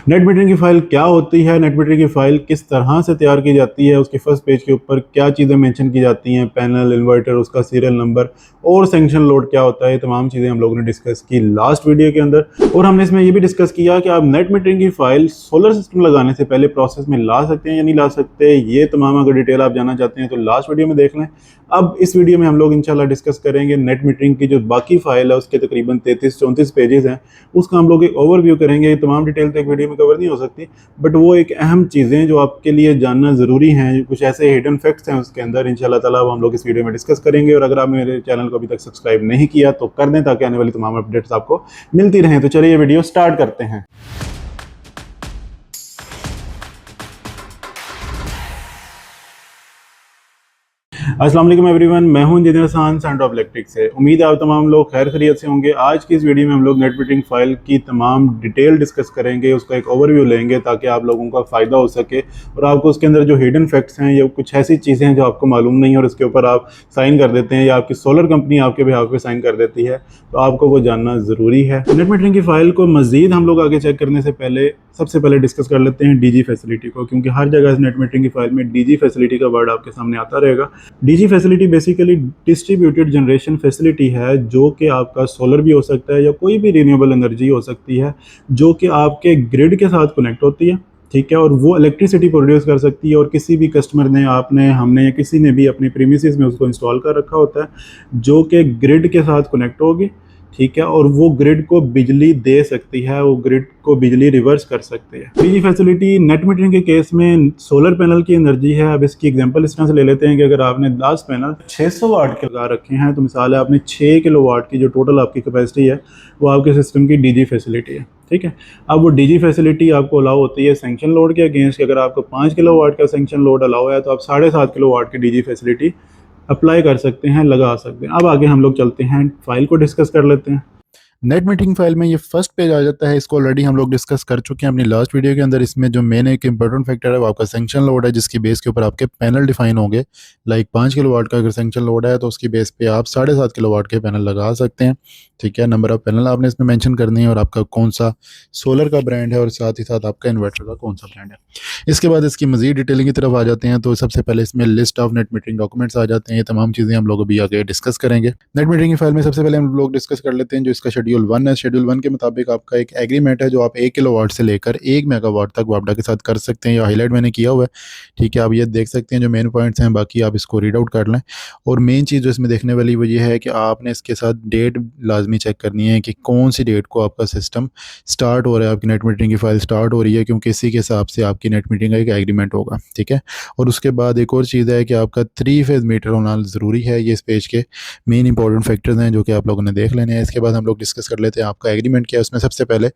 Net metering की file क्या होती है, नेट मीटरिंग की फ़ाइल किस तरह से तैयार की जाती है, उसके फर्स्ट पेज के ऊपर क्या चीज़ें मेंशन की जाती हैं, पैनल, इन्वर्टर, उसका सीरियल नंबर और सेक्शन लोड क्या होता है, ये तमाम चीज़ें हम लोगों ने डिस्कस की लास्ट वीडियो के अंदर। और हमने इसमें ये भी डिस्कस किया कि आप नेट मीटरिंग की फ़ाइल सोलर सिस्टम लगाने से पहले प्रोसेस में ला सकते हैं या नहीं ला सकते। ये तमाम अगर डिटेल आप जानना चाहते हैं तो लास्ट वीडियो में देख लें। अब इस वीडियो में हम लोग इंशाल्लाह डिस्कस करेंगे नेट मीटरिंग की जो बाकी फ़ाइल है, उसके तकरीबन 33-34 पेजेस हैं, उसका हम लोग एक ओवरव्यू करेंगे। ये तमाम डिटेल तो एक वीडियो में कवर नहीं हो सकती, बट वो एक अहम चीज़ें जो आपके लिए जानना ज़रूरी हैं, कुछ ऐसे हिडन फैक्ट्स हैं उसके अंदर, इंशाल्लाह ताला वो हम लोग इस वीडियो में डिस्कस करेंगे। और अगर आप मेरे चैनल को अभी तक सब्सक्राइब नहीं किया तो कर दें, ताकि आने वाली तमाम अपडेट्स आपको मिलती रहें। तो चलिए ये वीडियो स्टार्ट करते हैं। अस्सलाम वालेकुम एवरीवन, मैं हूं engineer Hasan centre of electric से। उम्मीद है आप तमाम लोग खैर खैरियत से होंगे। आज की इस वीडियो में हम लोग नेट मीटरिंग फाइल की तमाम डिटेल डिस्कस करेंगे, उसका एक ओवरव्यू लेंगे ताकि आप लोगों का फ़ायदा हो सके और आपको उसके अंदर जो हिडन फैक्ट्स हैं या कुछ ऐसी चीज़ें हैं जो आपको मालूम नहीं है और उसके ऊपर आप साइन कर देते हैं या आपकी सोलर कंपनी आपके बिहाफ पे साइन कर देती है, तो आपको वो जानना ज़रूरी है। नेट मीटरिंग की फ़ाइल को मज़ीद हम लोग आगे चेक करने से पहले सबसे पहले डिस्कस कर लेते हैं डीजी फैसिलिटी को, क्योंकि हर जगह नेट मीटरिंग की फ़ाइल में डीजी फैसिलिटी का वर्ड आपके सामने आता रहेगा। DG facility basically distributed generation facility है, जो कि आपका सोलर भी हो सकता है या कोई भी रिन्यूएबल एनर्जी हो सकती है, जो कि आपके ग्रिड के साथ कनेक्ट होती है। ठीक है, और वो इलेक्ट्रिसिटी प्रोड्यूस कर सकती है और किसी भी कस्टमर ने, आपने, हमने या किसी ने भी अपने प्रीमिसेस में उसको इंस्टॉल कर रखा होता है, जो कि ग्रिड के साथ कनेक्ट होगी। ठीक है, और वो ग्रिड को बिजली दे सकती है, वो ग्रिड को बिजली रिवर्स कर सकती है। डीजी फैसिलिटी नेट मीटरिंग के केस में सोलर पैनल की एनर्जी है। अब इसकी एग्जांपल इस तरह से ले लेते हैं कि अगर आपने 10 पैनल 600 वाट के लगा रखे हैं, तो मिसाल है आपने 6 किलो वाट की जो टोटल आपकी कैपेसिटी है, वो आपके सिस्टम की डीजी फैसिलिटी है। ठीक है, अब वो डीजी फैसिलिटी आपको अलाउ होती है सेंक्शन लोड के अगेंस्ट। अगर आपको 5 किलो वाट का सेंक्शन लोड अलाउ है, तो आप 7.5 किलो वाट की डीजी फैसिलिटी अप्लाई कर सकते हैं, लगा सकते हैं। अब आगे हम लोग चलते हैं, फाइल को डिस्कस कर लेते हैं। नेट मीटिंग फाइल में ये फर्स्ट पेज आ जाता है। इसको ऑलरेडी हम लोग डिस्कस कर चुके हैं अपनी लास्ट वीडियो के अंदर। इसमें जो मेन एक इंपॉर्टेंट फैक्टर है वो आपका सेंक्शन लोड है, जिसकी बेस के ऊपर आपके पैनल डिफाइन होंगे। लाइक 5 किलो वाट का अगर सेंक्शन लोड है तो उसकी बेस पे आप 7.5 किलो वाट के पैनल लगा सकते हैं। ठीक है, नंबर ऑफ पैनल आपने इसमें मेंशन करनी है और आपका कौन सा सोलर का ब्रांड है और साथ ही साथ आपका इन्वर्टर का कौन सा ब्रांड है। इसके बाद इसकी मजीद डिटेलिंग की तरफ आ जाते हैं। तो सबसे पहले इसमें list of net metering documents आ जाते हैं। ये तमाम चीज़ें हम लोग अभी आगे डिस्कस करेंगे। नेट मीटरिंग की फाइल में सबसे पहले हम लोग डिस्कस कर लेते हैं जो इसका शेड्यूल 1 है। शेड्यूल 1 के मुताबिक आपका एक एग्रीमेंट है जो आप 1 किलोवाट से लेकर 1 मेगावाट तक वापडा के साथ कर सकते हैं। या हाईलाइट मैंने किया हुआ है। ठीक है, आप ये देख सकते हैं जो मेन पॉइंट्स हैं, बाकी आप इसको रीड आउट कर लें। और मेन चीज़ जो इसमें देखने वाली वो ये है कि आपने इसके साथ डेट लाजमी चेक करनी है कि कौन सी डेट को आपका सिस्टम स्टार्ट हो रहा है, आपकी नेट मीटरिंग की फाइल स्टार्ट हो रही है, क्योंकि इसी के हिसाब से आपकी नेट मीटरिंग का एक एग्रीमेंट होगा। ठीक है, और उसके बाद एक और चीज़ है कि आपका 3 फेज़ मीटर होना ज़रूरी है। ये इस पेज के मेन इंपॉर्टेंट फैक्टर्स हैं जो कि आप लोगों ने देख लेने हैं। इसके बाद हम लोग डिस्कस कर लेते हैं आपका एग्रीमेंट क्या है। उसमें सबसे पहले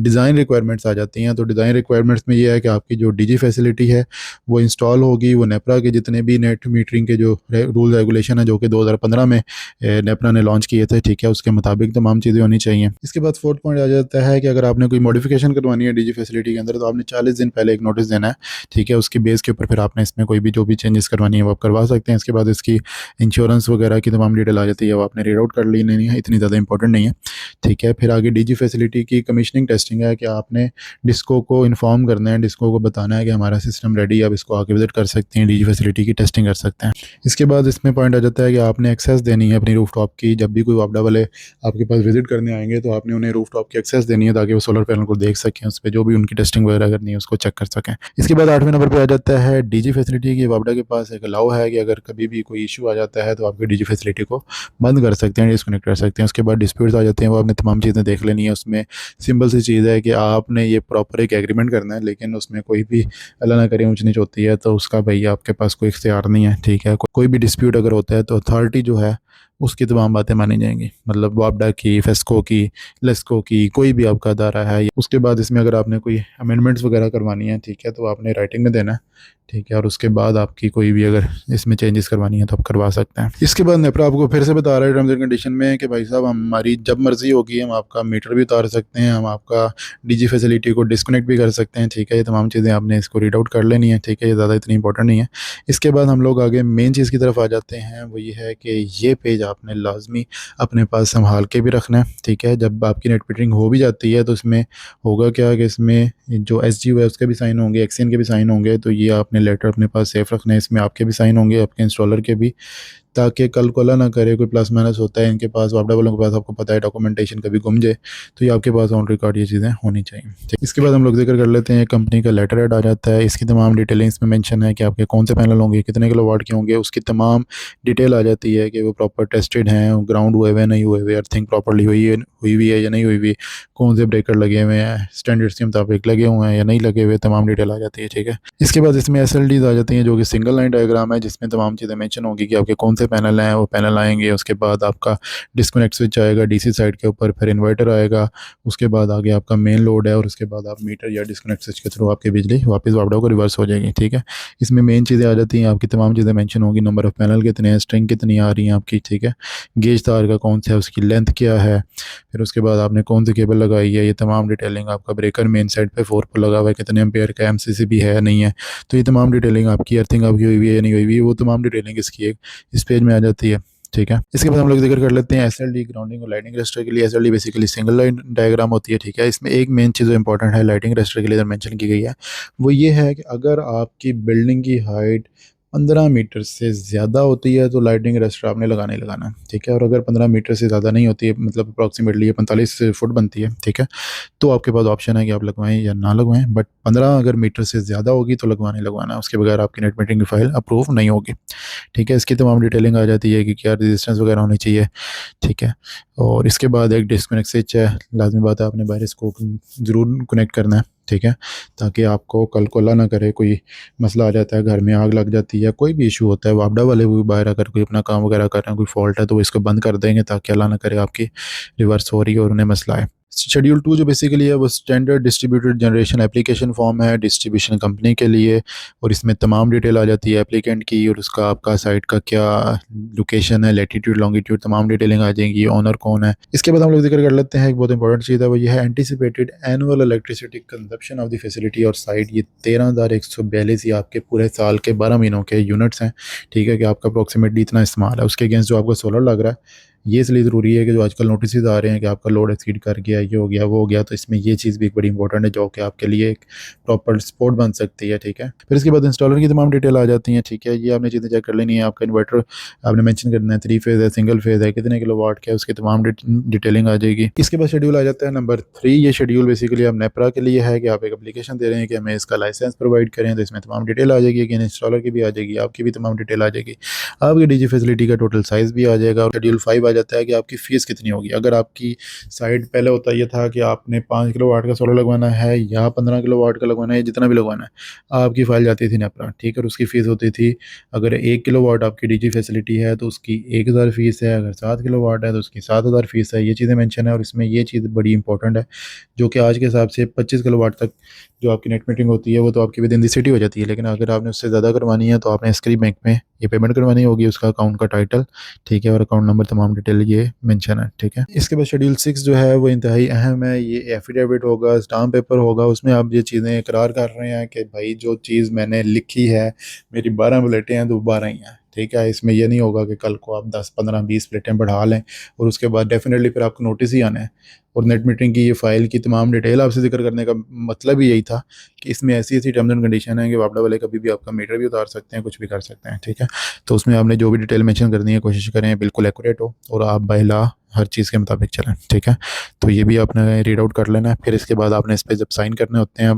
डिज़ाइन रिक्वायरमेंट्स आ जाती हैं। तो डिज़ाइन रिक्वायरमेंट्स में ये है कि आपकी जो डीजी फैसिलिटी है वो इंस्टॉल होगी, वो नेपरा के जितने भी नेट मीटरिंग के जो रूल रेगुलेशन है जो कि 2015 में नेपरा ने लॉन्च किए थे, ठीक है, उसके मुताबिक तमाम चीज़ें होनी चाहिए। इसके बाद फोर्थ पॉइंट आ जाता है कि अगर आपने कोई मॉडिफिकेशन करवानी है डीजी फैसिलिटी के अंदर तो आपने 40 दिन पहले एक नोटिस देना है। ठीक है, उसकी बेस के ऊपर फिर आपने इसमें कोई भी जो भी चेंजेस करवानी है वो आप करवा सकते हैं। इसके बाद इसकी इंश्योरेंस वगैरह की तमाम डिटेल आ जाती है, वो आपने रीड आउट कर ली नहीं है, इतनी ज़्यादा इंपॉर्टेंट नहीं है। ठीक है, फिर आगे डीजी फैसिलिटी की कमीशनिंग टेस्टिंग है कि आपने डिस्को को इन्फॉर्म करना है, डिस्को को बताना है कि हमारा सिस्टम रेडी है, आप इसको आके विजिट कर सकते हैं, डीजी फैसिलिटी की टेस्टिंग कर सकते हैं। इसके बाद इसमें पॉइंट आ जाता है कि आपने एक्सेस देनी है अपनी रूफ टॉप की। जब भी कोई वापडा वाले आपके पास विजिट करने आएंगे तो आपने उन्हें रूफ टॉप की एक्सेस देनी है ताकि वो सोलर पैनल को देख सकें, उस पर जो भी उनकी टेस्टिंग वगैरह करनी है उसको चेक कर सकें। इसके बाद 8वें नंबर पे आ जाता है डीजी फैसिलिटी की। वापडा के पास एक अलाउ है कि अगर कभी भी कोई इशू आ जाता है तो आपकी डीजी फैसिलिटी को बंद कर सकते हैं, डिस्कनेक्ट कर सकते हैं। उसके बाद डिस्प्यूट्स आ जाते हैं, वो आपने तमाम चीज़ें देख लेनी है। उसमें सिंपल सी चीज़ है कि आपने ये प्रॉपर एक एग्रीमेंट करना है, लेकिन उसमें कोई भी अल्लाह ना करे ऊंच नीच होती है तो उसका भैया आपके पास कोई इख्तियार नहीं है। ठीक है, कोई भी डिस्प्यूट अगर होता है तो अथॉरिटी जो है उसकी तमाम बातें मानी जाएंगी, मतलब वापडा की, फेस्को की, लेस्को की, कोई भी आपका अदारा है। उसके बाद इसमें अगर आपने कोई अमेंडमेंट्स वगैरह करवानी है, ठीक है, तो आपने राइटिंग में देना है। ठीक है, और उसके बाद आपकी कोई भी अगर इसमें चेंजेस करवानी है तो आप करवा सकते हैं। इसके बाद नेपरा आपको फिर से बता रहा है टर्म्स एंड कंडीशन में कि भाई साहब हमारी जब मर्जी होगी हम आपका मीटर भी उतार सकते हैं, हम आपका डीजी फैसिलिटी को डिस्कनेक्ट भी कर सकते हैं। ठीक है, ये तमाम चीज़ें आपने इसको रीड आउट कर लेनी है। ठीक है, ये ज़्यादा इतनी इंपॉर्टेंट नहीं है। इसके बाद हम लोग आगे मेन चीज़ की तरफ आ जाते हैं, वो ये है कि ये पेज आपने लाजमी अपने पास संभाल के भी रखना है, ठीक है। जब आपकी नेट मीटरिंग हो भी जाती है तो इसमें होगा क्या कि इसमें जो एस जी है उसके भी साइन होंगे, एक्सियन के भी साइन होंगे, तो ये आपने लेटर अपने पास सेफ रखना है। इसमें आपके भी साइन होंगे, आपके इंस्टॉलर के भी, ताकि कल को अल्लाह ना करे कोई प्लस माइनस होता है इनके पास, वापडा वालों के पास, आपको पता है डॉक्यूमेंटेशन कभी गुम जाए, तो ये आपके पास ऑन रिकॉर्ड ये चीज़ें होनी चाहिए, ठीक। इसके बाद हम लोग जिक्र कर लेते हैं कंपनी का लेटर हेड आ जाता है। इसकी तमाम डिटेलिंग इसमें मेंशन है कि आपके कौन से पैनल होंगे, कितने किलोवाट के होंगे, उसकी तमाम डिटेल आ जाती है कि वो प्रॉपर टेस्टेड हैं, ग्राउंड हुए हुए नहीं हुए हुए, अर्थिंग प्रॉपरली हुई हुई है या नहीं हुई हुई, कौन से ब्रेकर लगे हुए हैं, स्टैंडर्ड्स के मुताबिक लगे हुए हैं या नहीं लगे हुए, तमाम डिटेल आ जाती है, ठीक है। इसके बाद इसमें SLDs आ जाती हैं जो कि सिंगल लाइन डायग्राम है, जिसमें तमाम चीज़ें मेंशन होगी कि आपके कौन से पैनल हैं, वो पैनल आएंगे, उसके बाद आपका डिस्कनेक्ट स्विच आएगा DC साइड के ऊपर, फिर इन्वर्टर आएगा, उसके बाद आगे आपका मेन लोड है, और उसके बाद आप मीटर या डिस्कनेक्ट स्विच के थ्रू आपकी बिजली वापस वापडा को रिवर्स हो जाएगी, ठीक है। इसमें मेन चीज़ें आ जाती हैं, आपकी तमाम चीज़ें मेंशन होगी, नंबर ऑफ़ पैनल कितने हैं, स्ट्रिंग कितनी आ रही हैं आपकी, ठीक है, गेज तार का कौन सा है, उसकी लेंथ क्या है, फिर उसके बाद आपने कौन सी केबल लगाई है, ये तमाम डिटेलिंग, आपका ब्रेकर मेन साइड पे 4 पर लगा हुआ है, कितने एम्पेयर का MCCB है नहीं है, तो ये तमाम डिटेलिंग आपकी, अर्थिंग आपकी हुई हुई है या नहीं हुई हुई, वो तमाम डिटेलिंग इसकी एक इस पेज में आ जाती है, ठीक है। इसके बाद हम लोग जिक्र कर लेते हैं SLD ग्राउंडिंग और लाइटिंग रजिस्टर के लिए। SLD basically single line diagram होती है, ठीक है। इसमें एक मेन चीज़ जो इंपॉर्टेंट है लाइटिंग रजिस्टर के लिए मेंशन की गई है, वो ये है कि अगर आपकी बिल्डिंग की हाइट 15 मीटर से ज़्यादा होती है तो लाइटिंग रजिस्टर आपने लगाना ही लगाना है, ठीक है। और अगर 15 मीटर से ज़्यादा नहीं होती है, मतलब अप्रॉक्सीमेटली ये 45 फुट बनती है, ठीक है, तो आपके पास ऑप्शन है कि आप लगवाएं या ना लगवाएं, बट 15 अगर मीटर से ज़्यादा होगी तो लगवाना ही लगवाना है, उसके बगैर आपकी नेट मीटरिंग की फाइल अप्रूव नहीं होगी, ठीक है। इसकी तमाम डिटेलिंग आ जाती है कि क्या रेजिस्टेंस वगैरह होनी चाहिए, ठीक है। और इसके बाद एक डिस्कनेक्ट स्विच है, लाजमी बात है आपने बाहर इसको ज़रूर कनेक्ट करना है, ठीक है, ताकि आपको कल को अल्लाह ना करे कोई मसला आ जाता है, घर में आग लग जाती है, कोई भी इशू होता है, वापडा वाले भी बाहर अगर कोई अपना काम वगैरह कर रहे हैं, कोई फॉल्ट है, तो वो इसको बंद कर देंगे ताकि अल्लाह ना करे आपकी रिवर्स हो रही है और उन्हें मसला है। शेड्यूल 2 जो बेसिकली है वो standard distributed generation application form है डिस्ट्रीब्यूशन कंपनी के लिए, और इसमें तमाम डिटेल आ जाती है एप्लीकेंट की, और उसका आपका साइट का क्या लोकेशन है, लैटिट्यूड लॉन्गिट्यूड, तमाम डिटेलिंग आ जाएंगी, ऑनर कौन है। इसके बाद हम लोग जिक्र कर लेते हैं एक बहुत इंपॉर्टेंट चीज़ है, वो ये है anticipated annual electricity consumption of the facility और साइट। ये 13,142 ये आपके पूरे साल के 12 महीनों के यूनिट्स हैं, ठीक है, कि आपका अप्रॉक्सीमेटली इतना इस्तेमाल है, उसके अगेंस्ट जो आपका सोलर लग रहा है। ये इसलिए ज़रूरी है कि जो आजकल नोटिस आ रहे हैं कि आपका लोड एक्सीड कर गया, ये हो गया, वो हो गया, तो इसमें ये चीज़ भी एक बड़ी इंपॉर्टेंट है जो कि आपके लिए एक प्रॉपर सपोर्ट बन सकती है, ठीक है। फिर इसके बाद इंस्टॉलर की तमाम डिटेल आ जाती हैं, ठीक है, ये आपने चीज़ें चेक कर लेनी है। आपका इन्वर्टर आपने मेंशन करना है 3 फेज़ है, सिंगल फेज़ है, कितने किलोवाट का है, उसकी तमाम डिटेलिंग आ जाएगी। इसके बाद शेड्यूल आ जाता है नंबर 3। ये शेड्यूल बेसिकली आप नेपरा के लिए है कि आप एक एप्लीकेशन दे रहे हैं कि हमें इसका लाइसेंस प्रोवाइड करें, तो इसमें तमाम डिटेल आ जाएगी कि इंस्टॉलर की भी आ जाएगी, आपकी भी तमाम डिटेल आ जाएगी, आपकी डीजी फैसिलिटी का टोटल साइज़ भी आ जाएगा। और शेड्यूल 5 आ जाता है कि आपकी फ़ीस कितनी होगी। अगर आपकी साइड पहले होता ये था कि आपने 5 किलोवाट का सोलर लगवाना है या 15 किलोवाट का लगवाना है, जितना भी लगवाना है, आपकी फ़ाइल जाती थी नेपरा, ठीक है, और उसकी फ़ीस होती थी, अगर 1 किलोवाट आपकी डीजी फैसिलिटी है तो उसकी 1000 फ़ीस है, अगर 7 किलोवाट है तो उसकी 7000 फ़ीस है। ये चीज़ें मेंशन है, और इसमें ये चीज़ बड़ी इंपॉर्टेंट है जो कि आज के हिसाब से 25 किलोवाट तक जो आपकी नेट मीटरिंग होती है वो तो आपकी विद इन द सिटी हो जाती है, लेकिन अगर आपने उससे ज़्यादा करवानी है तो आपने स्क्री बैंक में ये पेमेंट करवानी होगी, उसका अकाउंट का टाइटल, ठीक है, और अकाउंट नंबर, तमाम डिटेल ये मेंशन है, ठीक है। इसके बाद शेड्यूल 6 जो है वो इंतहाई अहम है। ये एफिडेविट होगा, स्टाम्प पेपर होगा, उसमें आप ये चीज़ें इकरार कर रहे हैं कि भाई जो चीज़ मैंने लिखी है, मेरी 12 प्लेटें हैं तो 12 ही हैं, ठीक है। इसमें यह नहीं होगा कि कल को आप 10 15 20 प्लेटें बढ़ा लें और उसके बाद डेफिनेटली फिर आपको नोटिस ही आना है। और नेट मीटरिंग की ये फ़ाइल की तमाम डिटेल आपसे जिक्र करने का मतलब ही यही था कि इसमें ऐसी ऐसी टर्म्स एंड कंडीशन है कि वापडा वाले कभी भी आपका मीटर भी उतार सकते हैं, कुछ भी कर सकते हैं, ठीक है। तो उसमें आपने जो भी डिटेल मेंशन करनी है कोशिश करें बिल्कुल एक्यूरेट हो और आप बाइला हर चीज़ के मुताबिक चलें, ठीक है। तो ये भी आपने रीड आउट कर लेना है। फिर इसके बाद आपने इस पर जब साइन करने होते हैं,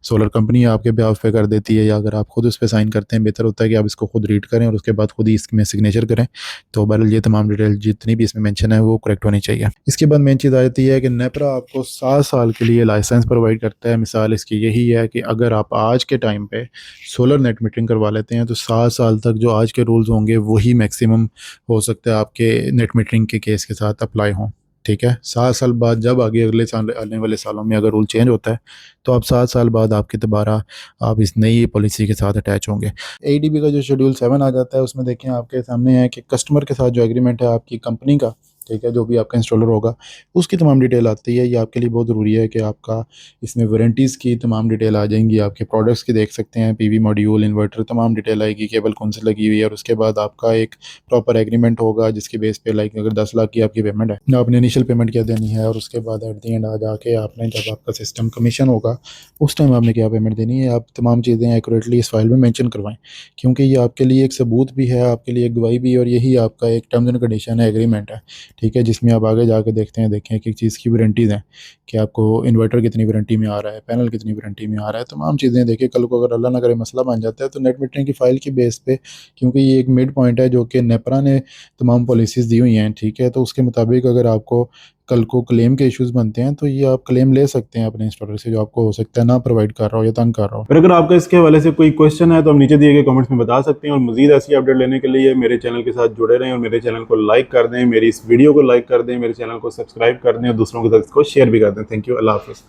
सोलर कंपनी आपके बिहाफ पे कर देती है, या अगर आप खुद उस पर साइन करते हैं, बेहतर होता है कि आप इसको खुद रीड करें और उसके बाद खुद ही इसमें सिग्नेचर करें। तो बहरहाल ये तमाम डिटेल जितनी भी इसमें मेंशन है वो करेक्ट होनी चाहिए। इसके बाद मेन चीज़ आ जाती है कि नेपरा आपको 7 साल के लिए लाइसेंस प्रोवाइड करता है। मिसाल इसकी यही है कि अगर आप आज के टाइम पे सोलर नेट मीटरिंग करवा लेते हैं तो 7 साल तक जो आज के रूल्स होंगे वही मैक्सिमम हो सकता है आपके नेट मीटरिंग के केस के साथ अप्लाई हों, ठीक है। 7 साल बाद जब आगे अगले साल आने वाले सालों में अगर रूल चेंज होता है तो आप 7 साल बाद आपके दोबारा आप इस नई पॉलिसी के साथ अटैच होंगे। ADB का जो शेड्यूल 7 आ जाता है उसमें देखें आपके सामने है कि कस्टमर के साथ जो एग्रीमेंट है आपकी कंपनी का, ठीक है, जो भी आपका इंस्टॉलर होगा उसकी तमाम डिटेल आती है। ये आपके लिए बहुत ज़रूरी है कि आपका इसमें वारंटीज़ की तमाम डिटेल आ जाएंगी, आपके प्रोडक्ट्स की देख सकते हैं, पीवी मॉड्यूल, इन्वर्टर, तमाम डिटेल आएगी, केबल कौन सी लगी हुई है, और उसके बाद आपका एक प्रॉपर एग्रीमेंट होगा जिसकी बेस पे लाइक अगर 10 लाख की आपकी पेमेंट है, आपने इनिशियल पेमेंट क्या देनी है, और उसके बाद एट दी एंड आ जाके आपने जब आपका सिस्टम कमीशन होगा उस टाइम आपने क्या पेमेंट देनी है। आप तमाम चीज़ें एक्यूरेटली इस फाइल में मेंशन करवाएं, क्योंकि ये आपके लिए एक सबूत भी है, आपके लिए एक गवाही भी है, और यही आपका एक टर्म्स एंड कंडीशन है, एग्रीमेंट है, ठीक है, जिसमें आप आगे जाके देखते हैं देखें कि चीज़ की वारंटीज़ हैं कि आपको इन्वर्टर कितनी वारंटी में आ रहा है, पैनल कितनी वारंटी में आ रहा है, तमाम चीज़ें देखिए। कल को अगर अल्लाह ना करे मसला बन जाता है तो नेट मीटरिंग की फ़ाइल की बेस पे, क्योंकि ये एक मिड पॉइंट है जो कि नेपरा ने तमाम पॉलिसीज़ दी हुई हैं, ठीक है, तो उसके मुताबिक अगर आपको कल को क्लेम के इश्यूज़ बनते हैं तो ये आप क्लेम ले सकते हैं अपने इंस्टॉलर से, जो आपको हो सकता है ना प्रोवाइड कर रहा हो या तंग कर रहा हो। फिर अगर आपका इसके हवाले से कोई क्वेश्चन है तो हम नीचे दिए गए कमेंट्स में बता सकते हैं, और मजीद ऐसी अपडेट लेने के लिए मेरे चैनल के साथ जुड़े रहें और मेरे चैनल को लाइक कर दें, मेरी इस वीडियो को लाइक कर दें, मेरे चैनल को सब्सक्राइब कर दें और दूसरों के साथ इसको शेयर भी कर दें। थैंक यू, अल्लाह हाफ़िज़।